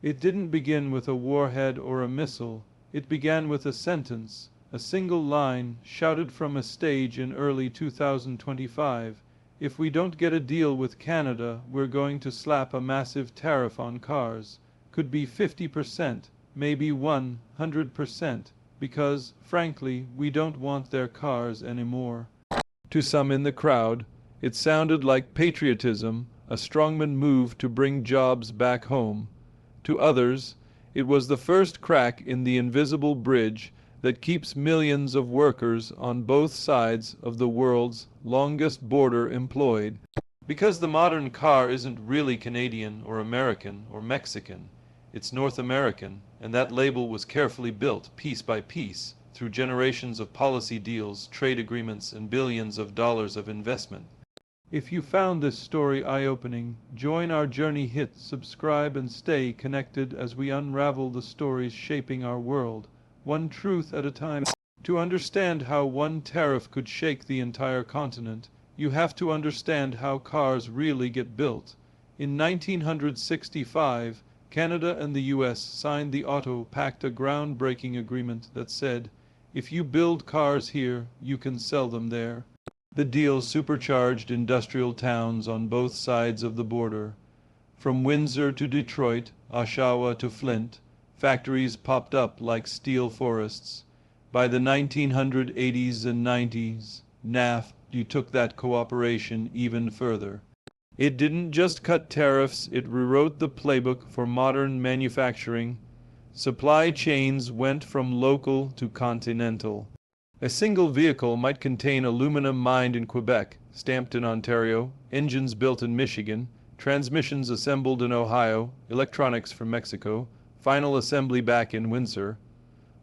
It didn't begin with a warhead or a missile. It began with a sentence, a single line, shouted from a stage in early 2025. If we don't get a deal with Canada, we're going to slap a massive tariff on cars. Could be 50%, maybe 100%, because, frankly, we don't want their cars anymore. To some in the crowd, it sounded like patriotism, a strongman move to bring jobs back home. To others, it was the first crack in the invisible bridge that keeps millions of workers on both sides of the world's longest border employed. Because the modern car isn't really Canadian or American or Mexican, it's North American, and that label was carefully built, piece by piece, through generations of policy deals, trade agreements, and billions of dollars of investment. If you found this story eye-opening, join our journey, hit subscribe, and stay connected as we unravel the stories shaping our world, one truth at a time. To understand how one tariff could shake the entire continent, you have to understand how cars really get built. In 1965, Canada and the US signed the Auto Pact, a groundbreaking agreement that said, if you build cars here, you can sell them there. The deal supercharged industrial towns on both sides of the border. From Windsor to Detroit, Oshawa to Flint, factories popped up like steel forests. By the 1980s and 90s, NAFTA took that cooperation even further. It didn't just cut tariffs, it rewrote the playbook for modern manufacturing. Supply chains went from local to continental. A single vehicle might contain aluminum mined in Quebec, stamped in Ontario, engines built in Michigan, transmissions assembled in Ohio, electronics from Mexico, final assembly back in Windsor.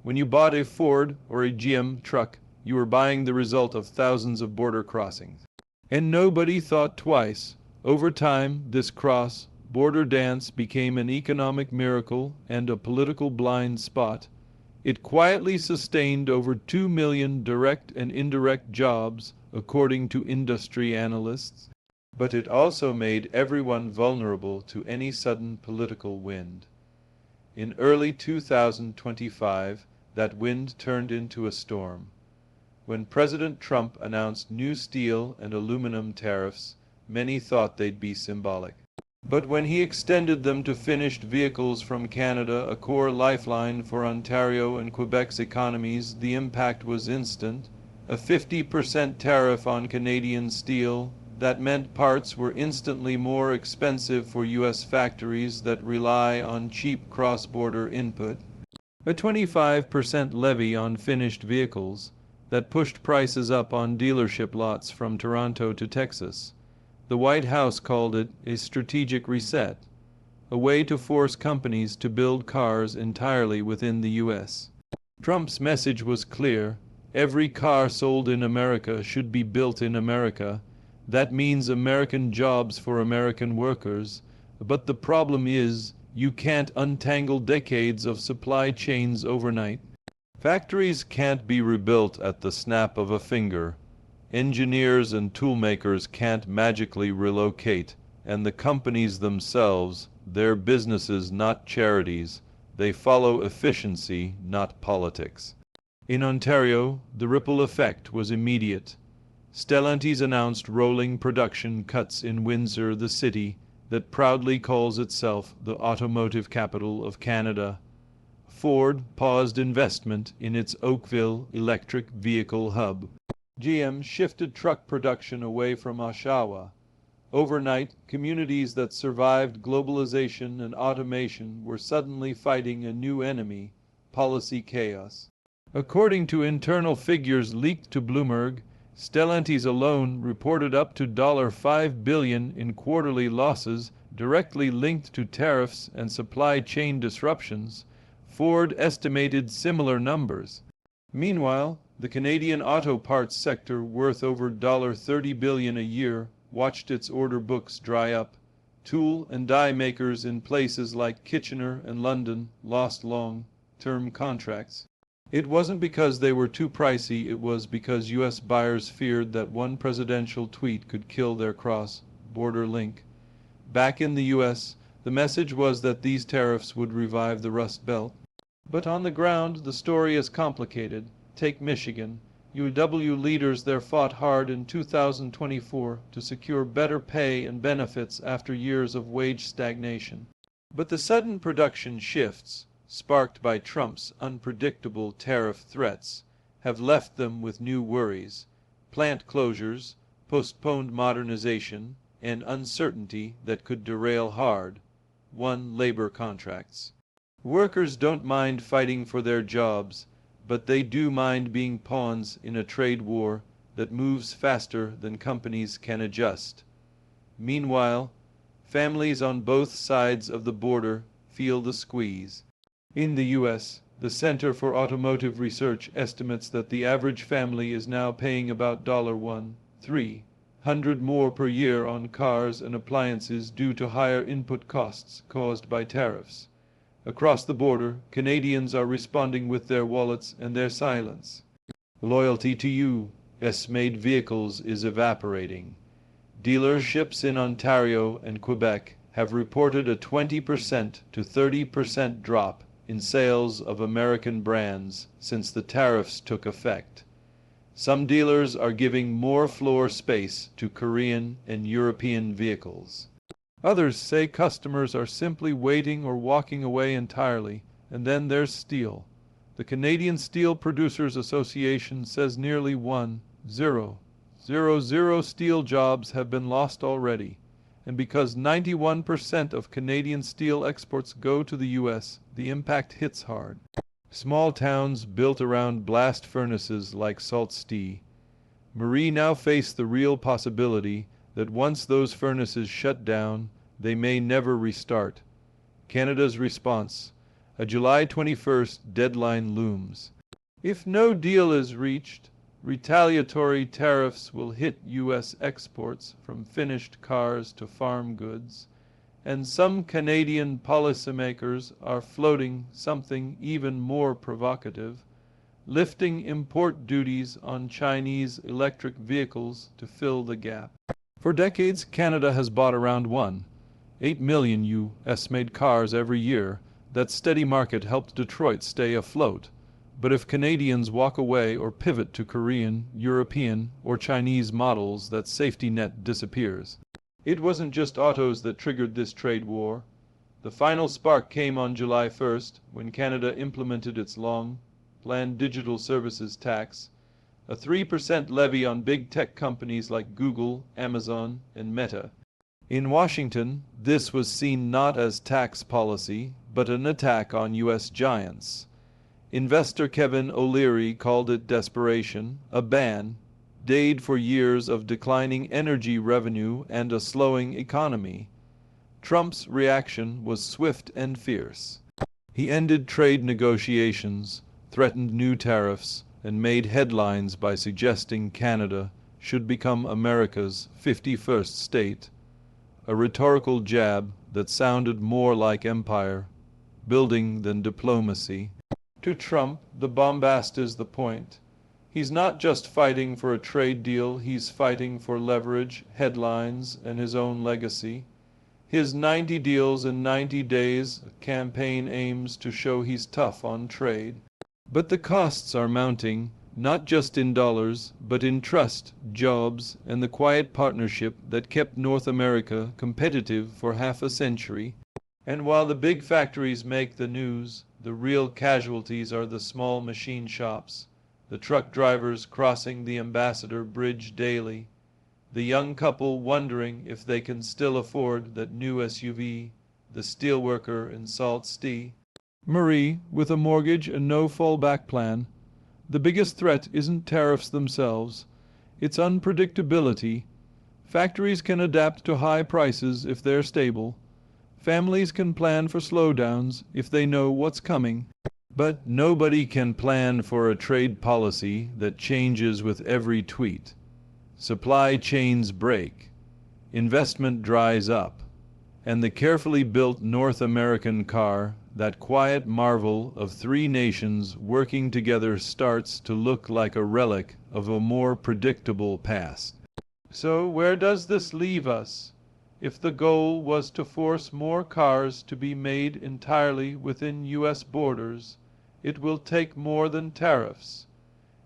When you bought a Ford or a GM truck, you were buying the result of thousands of border crossings. And nobody thought twice. Over time, this cross-border dance became an economic miracle and a political blind spot. It quietly sustained over 2 million direct and indirect jobs, according to industry analysts. But it also made everyone vulnerable to any sudden political wind. In early 2025, that wind turned into a storm. When President Trump announced new steel and aluminum tariffs, many thought they'd be symbolic. But when he extended them to finished vehicles from Canada, a core lifeline for Ontario and Quebec's economies, the impact was instant. A 50% tariff on Canadian steel, that meant parts were instantly more expensive for U.S. factories that rely on cheap cross-border input. A 25% levy on finished vehicles, that pushed prices up on dealership lots from Toronto to Texas. The White House called it a strategic reset, a way to force companies to build cars entirely within the U.S. Trump's message was clear. Every car sold in America should be built in America. That means American jobs for American workers. But the problem is, you can't untangle decades of supply chains overnight. Factories can't be rebuilt at the snap of a finger. Engineers and toolmakers can't magically relocate, and the companies themselves, they're businesses, not charities. They follow efficiency, not politics. In Ontario, the ripple effect was immediate. Stellantis announced rolling production cuts in Windsor, the city that proudly calls itself the automotive capital of Canada. Ford paused investment in its Oakville electric vehicle hub. GM shifted truck production away from Oshawa. Overnight, communities that survived globalization and automation were suddenly fighting a new enemy, policy chaos. According to internal figures leaked to Bloomberg, Stellantis alone reported up to $5 billion in quarterly losses directly linked to tariffs and supply chain disruptions. Ford estimated similar numbers. Meanwhile, the Canadian auto parts sector, worth over $30 billion a year, watched its order books dry up. Tool and die makers in places like Kitchener and London lost long-term contracts. It wasn't because they were too pricey, it was because U.S. buyers feared that one presidential tweet could kill their cross-border link. Back in the U.S., The message was that these tariffs would revive the Rust Belt. But on the ground, the story is complicated. Take Michigan. UW leaders there fought hard in 2024 to secure better pay and benefits after years of wage stagnation. But the sudden production shifts, sparked by Trump's unpredictable tariff threats, have left them with new worries: plant closures, postponed modernization, and uncertainty that could derail hard-won labor contracts. Workers don't mind fighting for their jobs, but they do mind being pawns in a trade war that moves faster than companies can adjust. Meanwhile, families on both sides of the border feel the squeeze. In the U.S., the Center for Automotive Research estimates that the average family is now paying about $1,300 more per year on cars and appliances due to higher input costs caused by tariffs. Across the border, Canadians are responding with their wallets and their silence. Loyalty to U.S.-made vehicles is evaporating. Dealerships in Ontario and Quebec have reported a 20% to 30% drop in sales of American brands since the tariffs took effect. Some dealers are giving more floor space to Korean and European vehicles. Others say customers are simply waiting or walking away entirely. And then there's steel. The Canadian Steel Producers Association says nearly 1,000 steel jobs have been lost already. And because 91% of Canadian steel exports go to the U.S., the impact hits hard. Small towns built around blast furnaces like Sault Ste. Marie now face the real possibility that once those furnaces shut down, they may never restart. Canada's response: a July 21st deadline looms. If no deal is reached, retaliatory tariffs will hit U.S. exports from finished cars to farm goods, and some Canadian policymakers are floating something even more provocative: lifting import duties on Chinese electric vehicles to fill the gap. For decades, Canada has bought around 8 million U.S.-made cars every year. That steady market helped Detroit stay afloat. But if Canadians walk away or pivot to Korean, European, or Chinese models, that safety net disappears. It wasn't just autos that triggered this trade war. The final spark came on July 1st, when Canada implemented its long-planned digital services tax, a 3% levy on big tech companies like Google, Amazon, and Meta. In Washington, this was seen not as tax policy, but an attack on U.S. giants. Investor Kevin O'Leary called it desperation, a band-aid for years of declining energy revenue and a slowing economy. Trump's reaction was swift and fierce. He ended trade negotiations, threatened new tariffs, and made headlines by suggesting Canada should become America's 51st state, a rhetorical jab that sounded more like empire building than diplomacy. To Trump, the bombast is the point. He's not just fighting for a trade deal, he's fighting for leverage, headlines, and his own legacy. His 90 deals in 90 days campaign aims to show he's tough on trade. But the costs are mounting, not just in dollars, but in trust, jobs, and the quiet partnership that kept North America competitive for half a century. And while the big factories make the news, the real casualties are the small machine shops, the truck drivers crossing the Ambassador Bridge daily, the young couple wondering if they can still afford that new SUV, the steelworker in Sault Ste. Marie, with a mortgage and no fallback plan. The biggest threat isn't tariffs themselves, it's unpredictability. Factories can adapt to high prices if they're stable. Families can plan for slowdowns if they know what's coming. But nobody can plan for a trade policy that changes with every tweet. Supply chains break, investment dries up, and the carefully built North American car, that quiet marvel of three nations working together, starts to look like a relic of a more predictable past. So where does this leave us? If the goal was to force more cars to be made entirely within U.S. borders, it will take more than tariffs.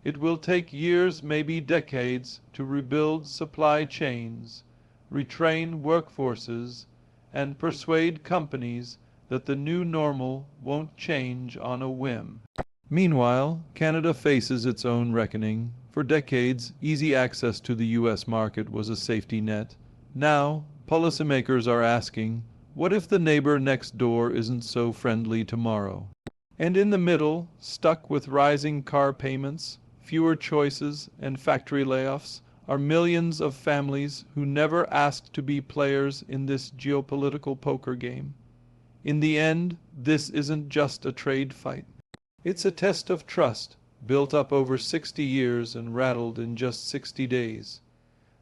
It will take years, maybe decades, to rebuild supply chains, retrain workforces, and persuade companies that the new normal won't change on a whim. Meanwhile, Canada faces its own reckoning. For decades, easy access to the U.S. market was a safety net. Now, policymakers are asking, what if the neighbor next door isn't so friendly tomorrow? And in the middle, stuck with rising car payments, fewer choices, and factory layoffs, are millions of families who never asked to be players in this geopolitical poker game. In the end, this isn't just a trade fight. It's a test of trust, built up over 60 years and rattled in just 60 days.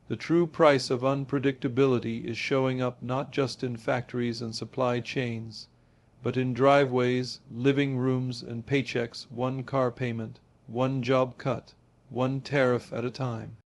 The true price of unpredictability is showing up not just in factories and supply chains, but in driveways, living rooms, and paychecks, one car payment, one job cut, one tariff at a time.